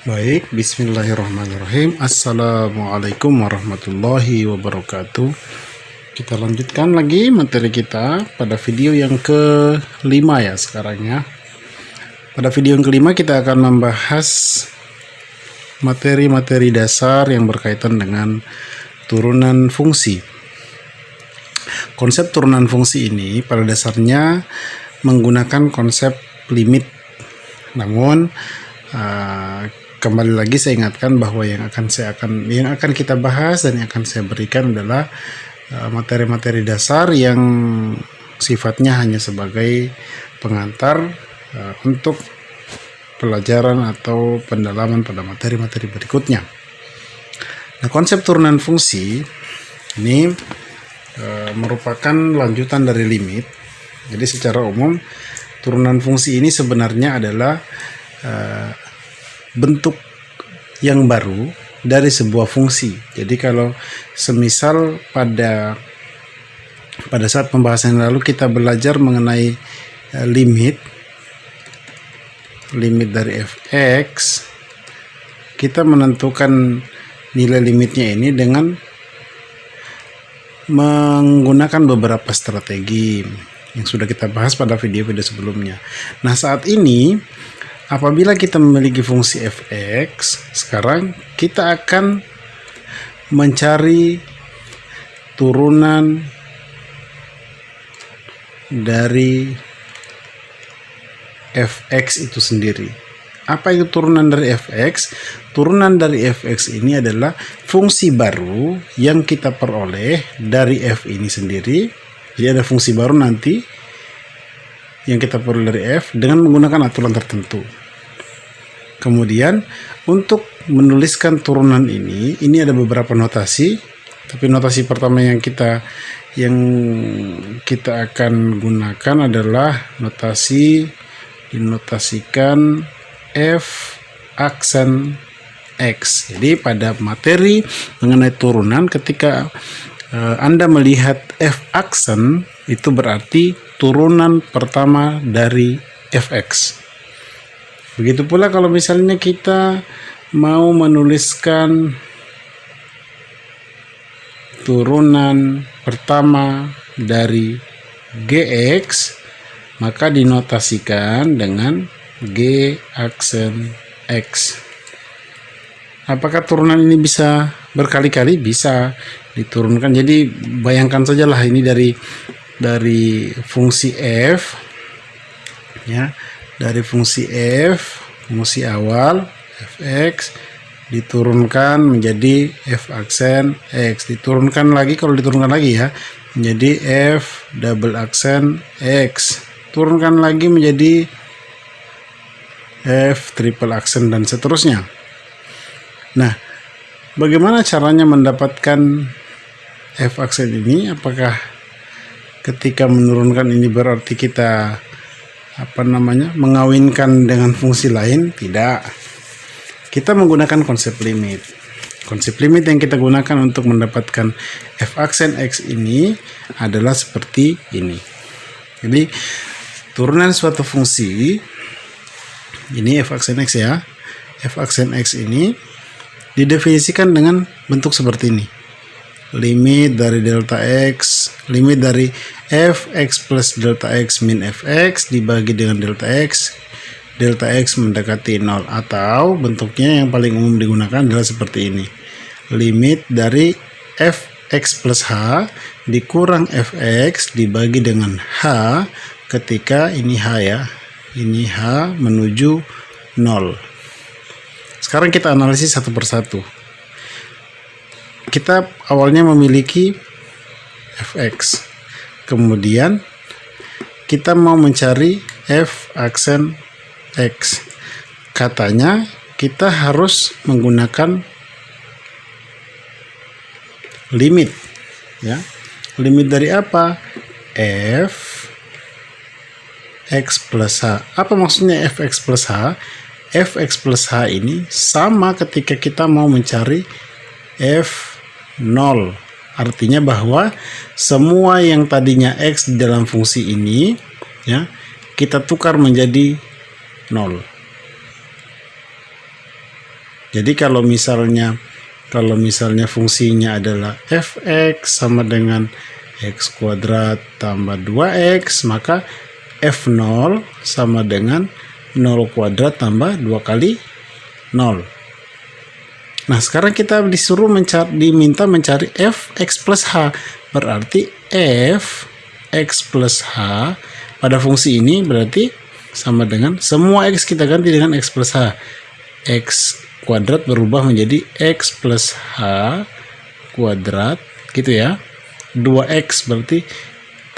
Baik, bismillahirrahmanirrahim. Assalamualaikum warahmatullahi wabarakatuh. Kita lanjutkan lagi materi kita pada video yang kelima ya sekarang ya. Pada video yang kelima kita akan membahas materi-materi dasar yang berkaitan dengan turunan fungsi. Konsep turunan fungsi ini pada dasarnya menggunakan konsep limit. Namun kembali lagi saya ingatkan bahwa yang akan kita bahas dan yang akan saya berikan adalah materi-materi dasar yang sifatnya hanya sebagai pengantar untuk pelajaran atau pendalaman pada materi-materi berikutnya. Nah, konsep turunan fungsi ini merupakan lanjutan dari limit. Jadi secara umum turunan fungsi ini sebenarnya adalah bentuk yang baru dari sebuah fungsi. Jadi kalau semisal pada saat pembahasan lalu kita belajar mengenai limit dari fx, kita menentukan nilai limitnya ini dengan menggunakan beberapa strategi yang sudah kita bahas pada video-video sebelumnya. Nah, saat ini apabila kita memiliki fungsi fx, sekarang kita akan mencari turunan dari fx itu sendiri. Apa itu turunan dari fx? Turunan dari fx ini adalah fungsi baru yang kita peroleh dari f ini sendiri. Jadi ada fungsi baru nanti yang kita peroleh dari f dengan menggunakan aturan tertentu. Kemudian untuk menuliskan turunan ini ada beberapa notasi. Tapi notasi pertama yang kita akan gunakan adalah dinotasikan f aksen x. Jadi pada materi mengenai turunan, ketika Anda melihat f aksen, itu berarti turunan pertama dari fx. Begitu pula kalau misalnya kita mau menuliskan turunan pertama dari gx, maka dinotasikan dengan g aksen x. Apakah turunan ini bisa berkali-kali? Bisa diturunkan. Jadi bayangkan sajalah ini dari fungsi f ya, dari fungsi f, fungsi awal fx diturunkan menjadi f aksen x, diturunkan lagi, kalau diturunkan lagi ya, menjadi f double aksen x, turunkan lagi menjadi f triple aksen, dan seterusnya. Nah, bagaimana caranya mendapatkan f aksen ini? Apakah ketika menurunkan ini berarti kita mengawinkan dengan fungsi lain? Tidak. Kita menggunakan konsep limit. Konsep limit yang kita gunakan untuk mendapatkan f aksen x ini adalah seperti ini. Jadi turunan suatu fungsi ini f aksen x ya. F aksen x ini didefinisikan dengan bentuk seperti ini. Limit dari delta x, limit dari fx plus delta x min fx dibagi dengan delta x mendekati 0, atau bentuknya yang paling umum digunakan adalah seperti ini. Limit dari fx plus h dikurang fx dibagi dengan h ketika ini h ya, ini h menuju 0. Sekarang kita analisis satu persatu. Kita awalnya memiliki fx, kemudian kita mau mencari f aksen x. Katanya kita harus menggunakan limit ya. Limit dari apa? F x plus h. Apa maksudnya fx plus h? Fx plus h ini sama ketika kita mau mencari f0. Artinya bahwa semua yang tadinya x di dalam fungsi ini ya, kita tukar menjadi 0. Jadi kalau misalnya fungsinya adalah fx sama dengan x kuadrat tambah 2x, maka f0 sama dengan 0 kuadrat tambah 2 kali 0. Nah, sekarang kita diminta mencari fx plus h. Berarti fx plus h pada fungsi ini berarti sama dengan semua x kita ganti dengan x plus h. X kuadrat berubah menjadi x plus h kuadrat, gitu ya. 2x berarti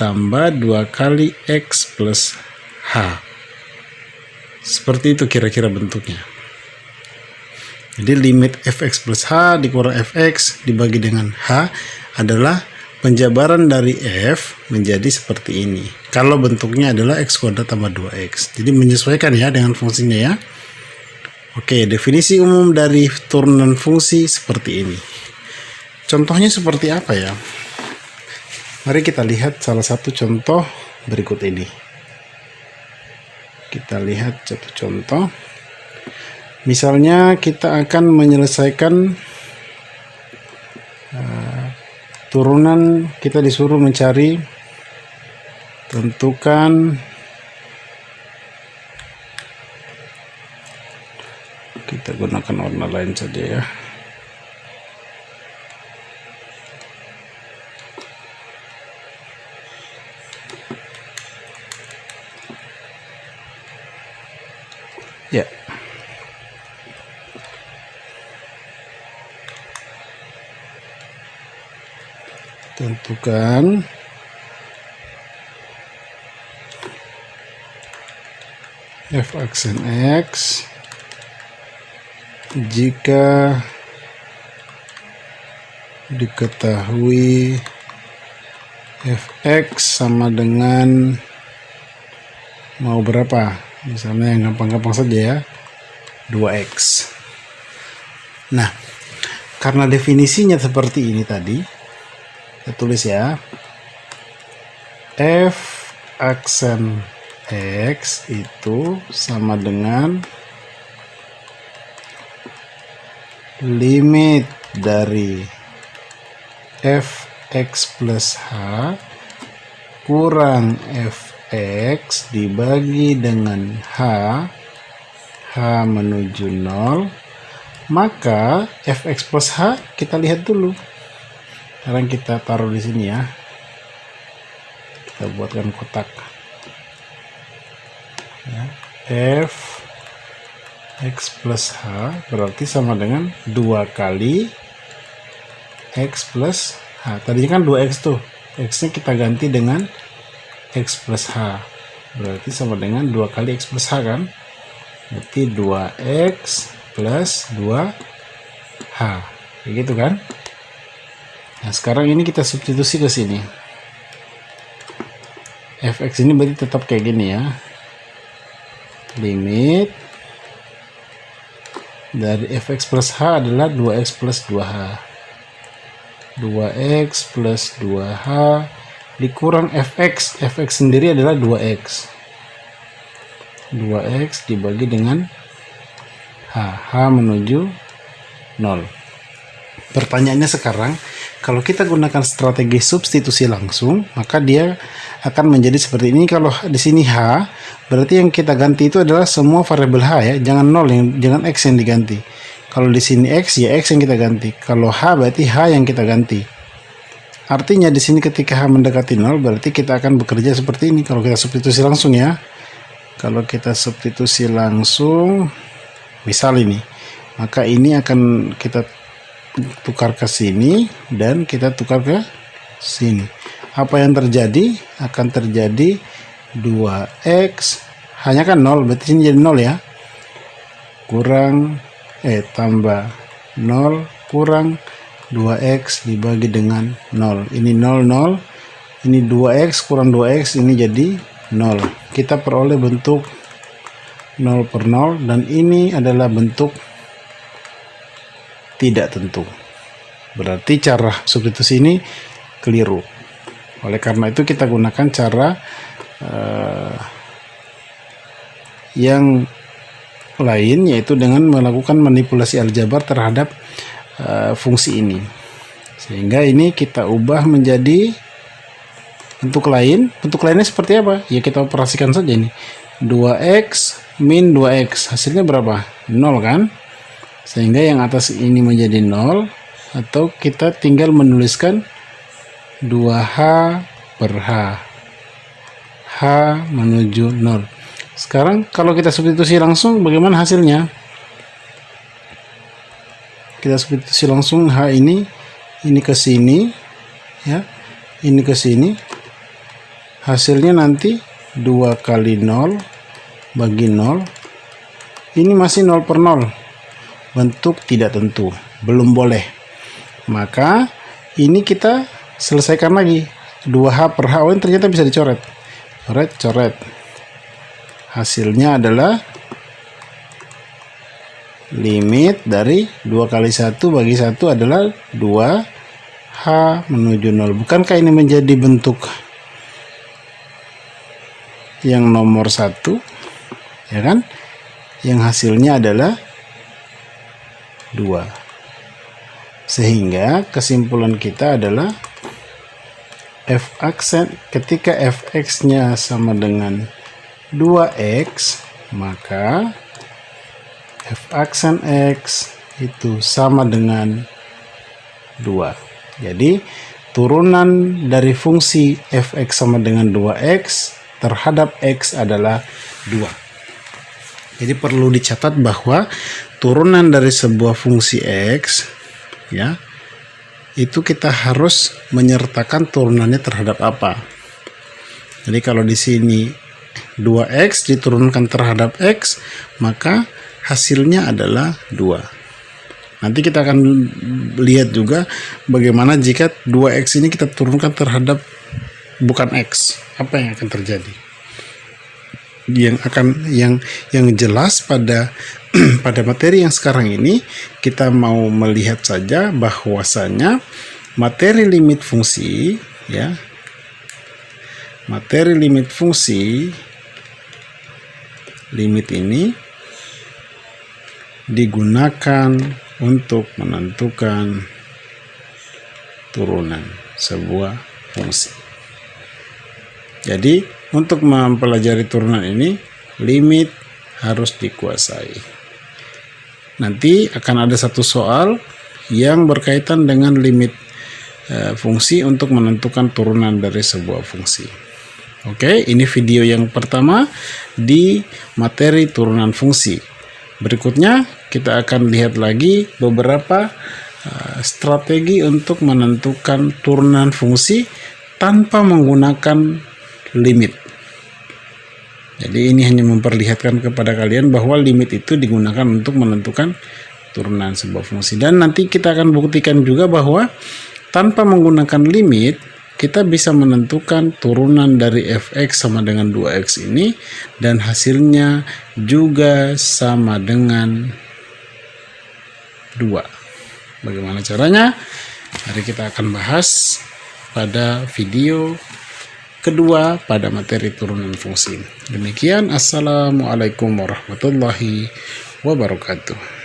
tambah 2 kali x plus h. Seperti itu kira-kira bentuknya. Jadi limit fx plus h dikurang fx dibagi dengan h adalah penjabaran dari f menjadi seperti ini. Kalau bentuknya adalah x kuadrat tambah 2x. Jadi menyesuaikan ya dengan fungsinya ya. Oke, definisi umum dari turunan fungsi seperti ini. Contohnya seperti apa ya? Mari kita lihat salah satu contoh berikut ini. Kita lihat satu contoh. Misalnya kita akan menyelesaikan turunan, kita disuruh mencari tentukan, kita gunakan warna lain saja ya. Ya. Tentukan f aksen x jika diketahui fx sama dengan mau berapa, misalnya yang gampang-gampang saja ya, 2x. Nah, karena definisinya seperti ini tadi, kita tulis ya, f aksen x itu sama dengan limit dari fx plus h kurang fx dibagi dengan h menuju 0, maka fx plus h kita lihat dulu. Sekarang kita taruh di sini ya. Kita buatkan kotak. Ya, f x plus h berarti sama dengan 2 kali x plus h. Tadinya kan 2x tuh. X-nya kita ganti dengan x plus h. Berarti sama dengan 2 kali x plus h kan? Berarti 2x plus 2h. Begitu kan? Nah, sekarang ini kita substitusi ke sini. Fx ini berarti tetap kayak gini ya. Limit dari fx plus h adalah 2x plus 2h. 2x plus 2h dikurang fx. Fx sendiri adalah 2x. 2x dibagi dengan h menuju 0. Pertanyaannya sekarang, kalau kita gunakan strategi substitusi langsung, maka dia akan menjadi seperti ini. Kalau di sini h, berarti yang kita ganti itu adalah semua variabel h ya, jangan jangan x yang diganti. Kalau di sini x, ya x yang kita ganti. Kalau h berarti h yang kita ganti. Artinya di sini ketika h mendekati 0, berarti kita akan bekerja seperti ini. Kalau kita substitusi langsung ya. Kalau kita substitusi langsung, misal ini, maka ini akan kita tukar ke sini dan kita tukar ke sini. Apa yang terjadi? Akan terjadi 2x, hanya kan 0, berarti ini jadi 0 ya. Kurang tambah 0 kurang 2x dibagi dengan 0. Ini 0, 0. Ini 2x kurang 2x, ini jadi 0. Kita peroleh bentuk 0 per 0, dan ini adalah bentuk tidak tentu. Berarti cara substitusi ini keliru. Oleh karena itu kita gunakan cara yang lain, yaitu dengan melakukan manipulasi aljabar terhadap fungsi ini, sehingga ini kita ubah menjadi bentuk lain. Bentuk lainnya seperti apa? Ya kita operasikan saja ini. 2x min 2x, hasilnya berapa? 0 kan? Sehingga yang atas ini menjadi 0, atau kita tinggal menuliskan 2h per h, h menuju 0. Sekarang kalau kita substitusi langsung, bagaimana hasilnya? Kita substitusi langsung h ini ke sini, ya, ini ke sini. Hasilnya nanti 2 kali 0 bagi 0. Ini masih 0 per 0. Bentuk tidak tentu, belum boleh. Maka ini kita selesaikan lagi. 2h per h, ini ternyata bisa dicoret. Coret. Hasilnya adalah limit dari 2 kali 1 bagi 1 adalah 2h menuju 0. Bukankah ini menjadi bentuk yang nomor 1, ya kan? Yang hasilnya adalah 2. Sehingga kesimpulan kita adalah f aksen, ketika fx nya sama dengan 2x, maka f aksen x itu sama dengan 2. Jadi turunan dari fungsi fx sama dengan 2x terhadap x adalah 2. Jadi perlu dicatat bahwa turunan dari sebuah fungsi x, ya, itu kita harus menyertakan turunannya terhadap apa. Jadi kalau di sini 2x diturunkan terhadap x, maka hasilnya adalah 2. Nanti kita akan lihat juga bagaimana jika 2x ini kita turunkan terhadap bukan x, apa yang akan terjadi. Yang jelas pada pada materi yang sekarang ini, kita mau melihat saja bahwasanya materi limit fungsi, ya, materi limit fungsi, limit ini digunakan untuk menentukan turunan sebuah fungsi. Jadi untuk mempelajari turunan ini, limit harus dikuasai. Nanti akan ada satu soal yang berkaitan dengan limit fungsi untuk menentukan turunan dari sebuah fungsi. Oke, ini video yang pertama di materi turunan fungsi. Berikutnya kita akan lihat lagi beberapa strategi untuk menentukan turunan fungsi tanpa menggunakan limit. Jadi ini hanya memperlihatkan kepada kalian bahwa limit itu digunakan untuk menentukan turunan sebuah fungsi. Dan nanti kita akan buktikan juga bahwa tanpa menggunakan limit, kita bisa menentukan turunan dari fx sama dengan 2x ini, dan hasilnya juga sama dengan 2. Bagaimana caranya? Mari kita akan bahas pada video kedua pada materi turunan fungsi. Demikian, assalamualaikum warahmatullahi wabarakatuh.